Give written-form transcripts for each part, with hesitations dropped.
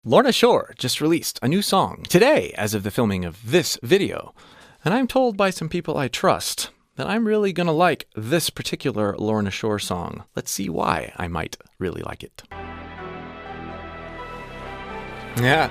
Lorna Shore just released a new song today as of the filming of this video, and I'm told by some people I trust that I'm really gonna like this particular Lorna Shore song. Let's see why I might really like it. Yeah.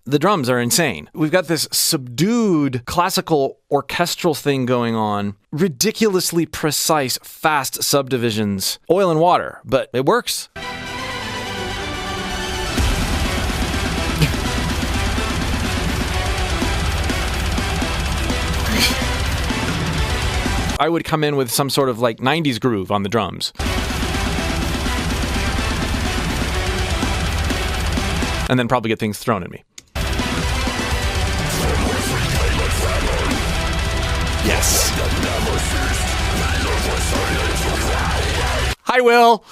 The drums are insane. We've got this subdued classical orchestral thing going on, ridiculously precise, fast subdivisions, oil and water, but it works. I would come in with some sort of like 90s groove on the drums. And then probably get things thrown at me. Yes. Hi, Will.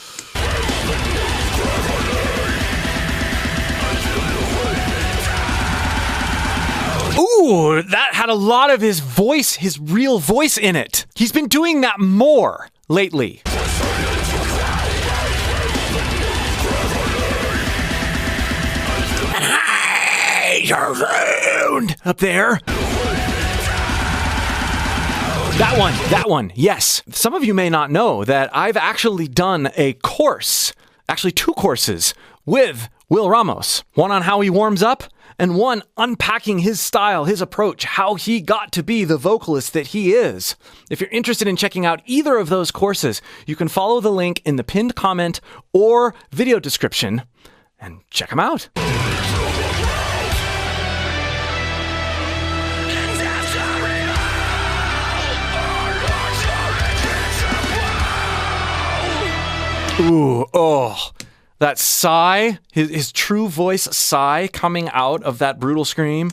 Ooh, that had a lot of his voice, his real voice in it. He's been doing that more lately. Up there. That one, yes. Some of you may not know that I've actually done a course, actually 2 courses, with Will Ramos. One on how he warms up, and one unpacking his style, his approach, how he got to be the vocalist that he is. If you're interested in checking out either of those courses, you can follow the link in the pinned comment or video description and check them out. Ooh, oh, that sigh, his true voice sigh coming out of that brutal scream.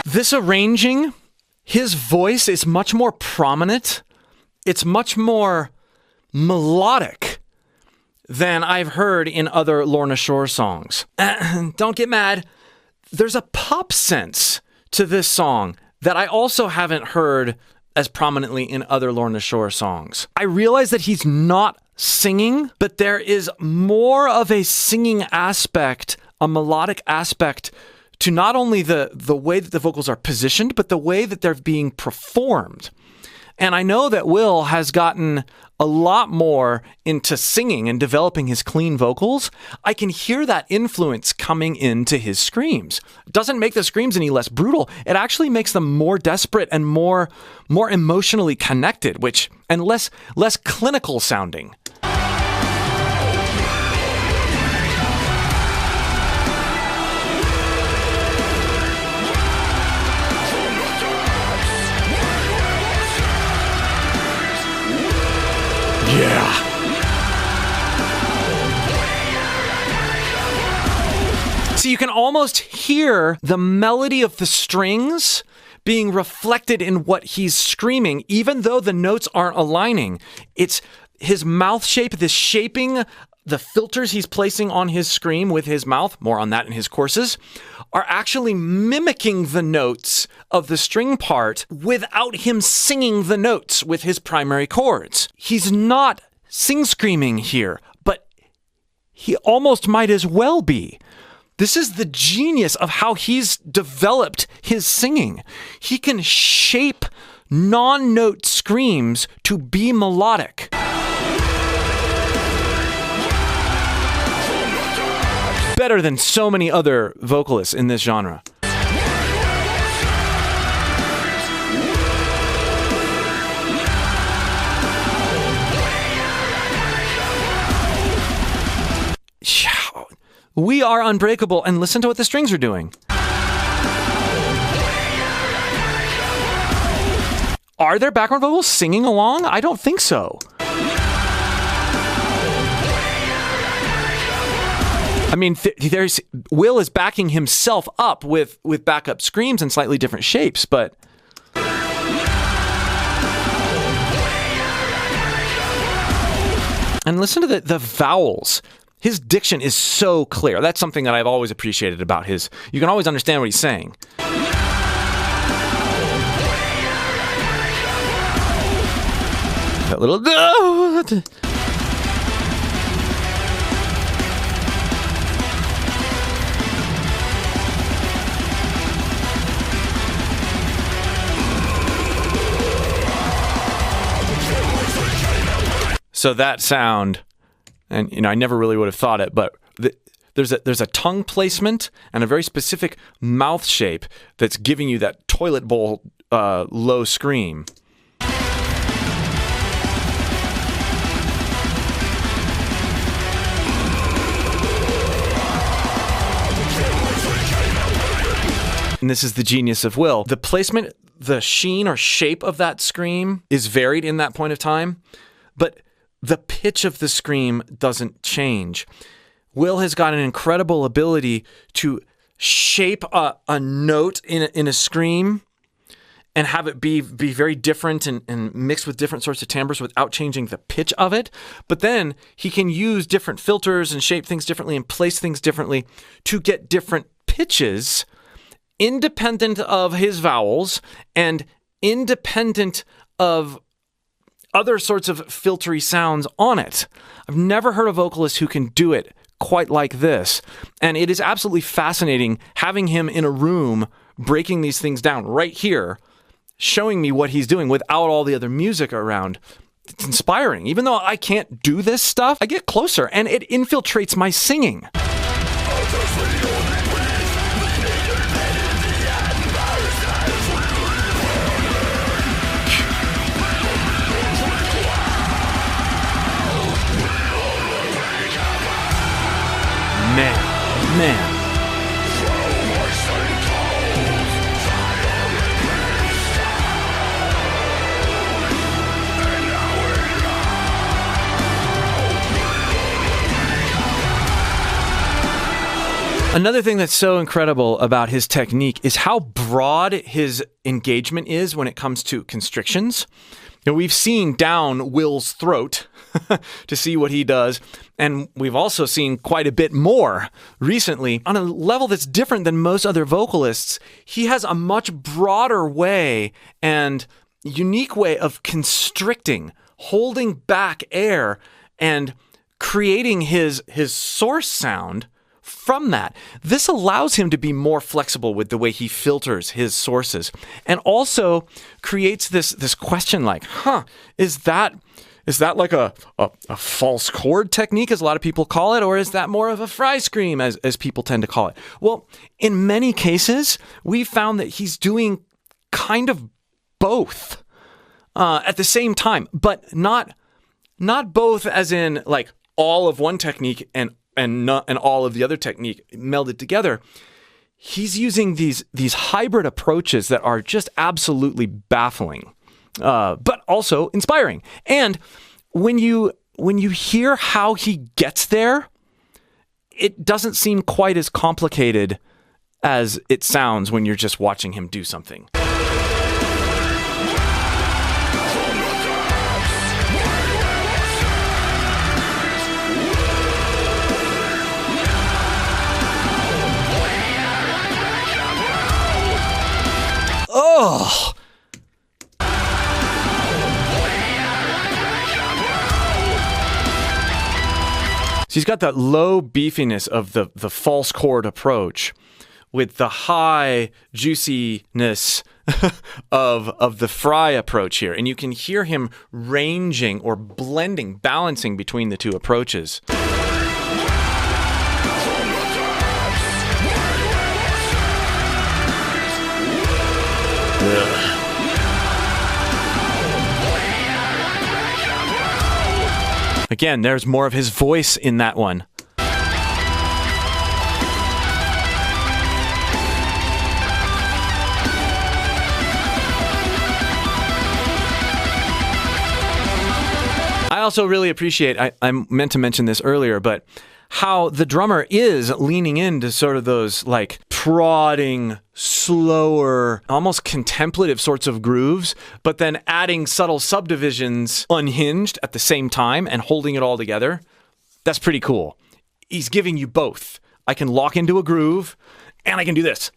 This arranging, his voice is much more prominent. It's much more melodic than I've heard in other Lorna Shore songs. Don't get mad. There's a pop sense to this song that I also haven't heard as prominently in other Lorna Shore songs. I realize that he's not singing, but there is more of a singing aspect, a melodic aspect to not only the way that the vocals are positioned, but the way that they're being performed. And I know that Will has gotten a lot more into singing and developing his clean vocals. I can hear that influence coming into his screams. It doesn't make the screams any less brutal. It actually makes them more desperate and more emotionally connected, and less clinical sounding. Yeah. So you can almost hear the melody of the strings being reflected in what he's screaming, even though the notes aren't aligning. It's his mouth shape, this shaping, the filters he's placing on his scream with his mouth, more on that in his courses, are actually mimicking the notes of the string part without him singing the notes with his primary chords. He's not sing-screaming here, but he almost might as well be. This is the genius of how he's developed his singing. He can shape non-note screams to be melodic. Better than so many other vocalists in this genre. We are unbreakable, and listen to what the strings are doing. Are there background vocals singing along? I don't think so. I mean, Will is backing himself up with backup screams in slightly different shapes, but... And listen to the vowels. His diction is so clear. That's something that I've always appreciated about his... You can always understand what he's saying. That little... So that sound, and I never really would have thought it, but there's a tongue placement and a very specific mouth shape that's giving you that toilet bowl low scream. And this is the genius of Will. The placement, the sheen or shape of that scream is varied in that point of time, but the pitch of the scream doesn't change. Will has got an incredible ability to shape a note in a scream and have it be very different and mixed with different sorts of timbres without changing the pitch of it. But then he can use different filters and shape things differently and place things differently to get different pitches independent of his vowels and independent of other sorts of filtery sounds on it. I've never heard a vocalist who can do it quite like this. And it is absolutely fascinating having him in a room breaking these things down right here, showing me what he's doing without all the other music around. It's inspiring. Even though I can't do this stuff, I get closer and it infiltrates my singing. Man. Another thing that's so incredible about his technique is how broad his engagement is when it comes to constrictions. We've seen down Will's throat to see what he does, and we've also seen quite a bit more recently. On a level that's different than most other vocalists, he has a much broader way and unique way of constricting, holding back air, and creating his source sound from that. This allows him to be more flexible with the way he filters his sources, and also creates this question like, is that like a false chord technique, as a lot of people call it, or is that more of a fry scream, as people tend to call it? Well, in many cases, we found that he's doing kind of both at the same time, but not both as in like all of one technique and all of the other technique melded together. He's using these hybrid approaches that are just absolutely baffling, but also inspiring. And when you hear how he gets there, it doesn't seem quite as complicated as it sounds when you're just watching him do something. Oh! So he's got that low beefiness of the false chord approach with the high juiciness of the fry approach here. And you can hear him ranging or blending, balancing between the two approaches. Again, there's more of his voice in that one. also really appreciate, I meant to mention this earlier, but how the drummer is leaning into sort of those like prodding, slower, almost contemplative sorts of grooves, but then adding subtle subdivisions unhinged at the same time and holding it all together. That's pretty cool. He's giving you both. I can lock into a groove and I can do this.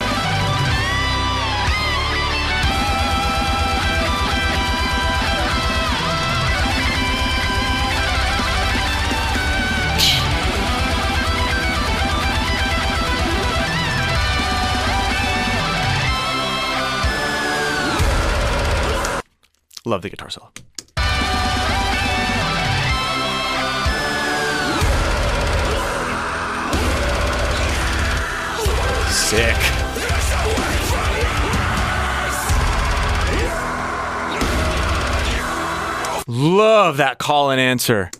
Love the guitar solo. Sick. Love that call and answer.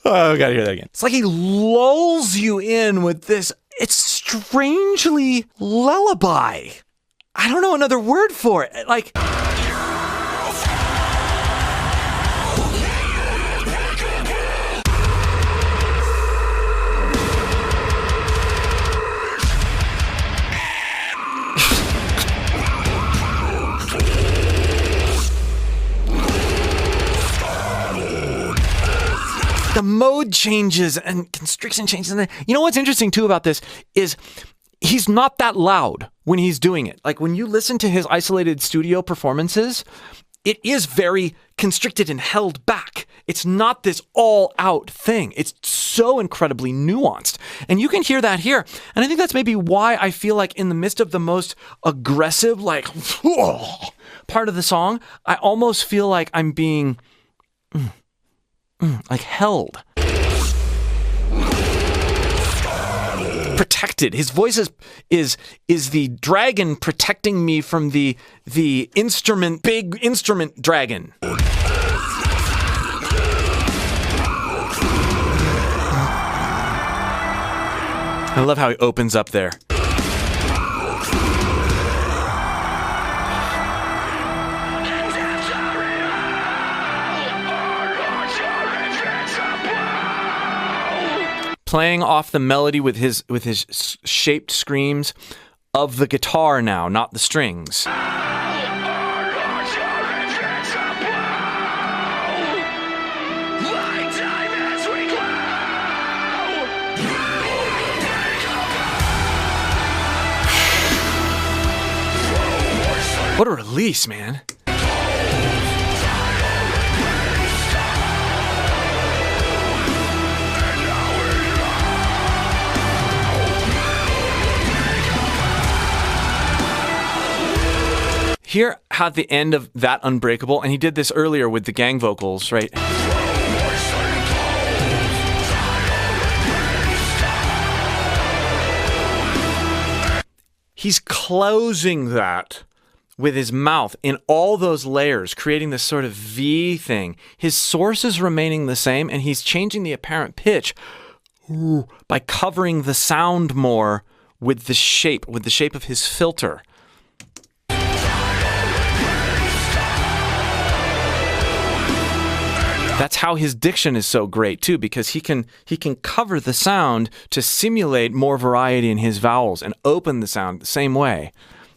Oh, I gotta hear that again. It's like he lulls you in with this. It's strangely lullaby. I don't know another word for it. Like, the mode changes and constriction changes. And you know what's interesting too about this is he's not that loud when he's doing it. Like when you listen to his isolated studio performances, it is very constricted and held back. It's not this all-out thing. It's so incredibly nuanced. And you can hear that here. And I think that's maybe why I feel like in the midst of the most aggressive, like, part of the song, I almost feel like I'm being like held. Protected. His voice is the dragon protecting me from the instrument, big instrument dragon. I love how he opens up there. Playing off the melody with his shaped screams of the guitar now, not the strings. What a release, man. Here at the end of that Unbreakable, and he did this earlier with the gang vocals, right? He's closing that with his mouth in all those layers, creating this sort of V thing. His source is remaining the same, and he's changing the apparent pitch by covering the sound more with the shape of his filter. That's how his diction is so great too, because he can cover the sound to simulate more variety in his vowels and open the sound the same way.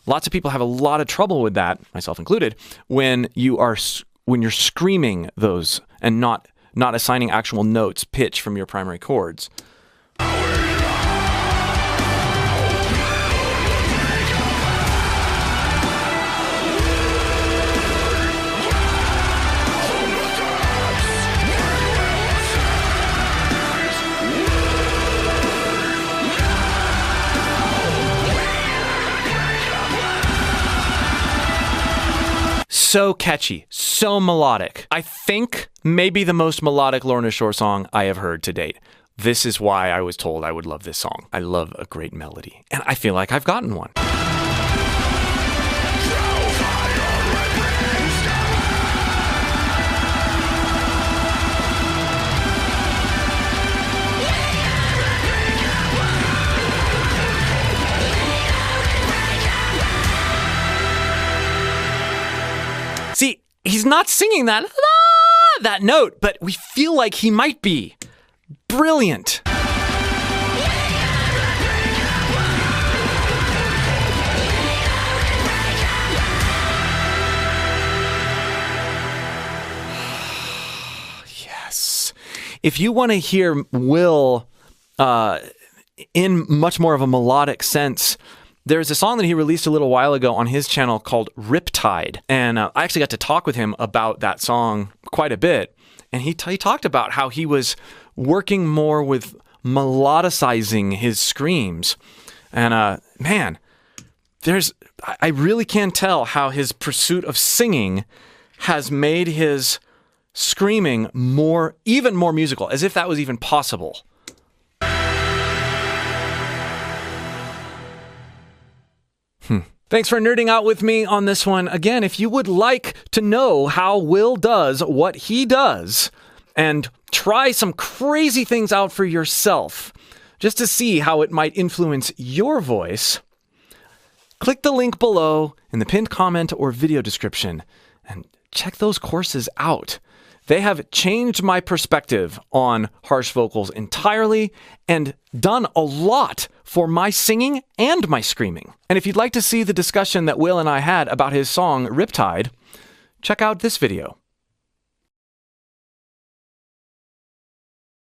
Lots of people have a lot of trouble with that, myself included, when you're screaming those and not assigning actual notes, pitch from your primary chords. so catchy, so melodic. I think maybe the most melodic Lorna Shore song I have heard to date. This is why I was told I would love this song. I love a great melody, and I feel like I've gotten one. See, he's not singing that note, but we feel like he might be. Brilliant. Yes. If you want to hear Will in much more of a melodic sense, there's a song that he released a little while ago on his channel called Riptide. And I actually got to talk with him about that song quite a bit. And he talked about how he was working more with melodicizing his screams. And man, I really can tell how his pursuit of singing has made his screaming even more musical, as if that was even possible. Thanks for nerding out with me on this one. Again, if you would like to know how Will does what he does and try some crazy things out for yourself, just to see how it might influence your voice, click the link below in the pinned comment or video description and check those courses out. They have changed my perspective on harsh vocals entirely and done a lot for my singing and my screaming. And if you'd like to see the discussion that Will and I had about his song Riptide, check out this video.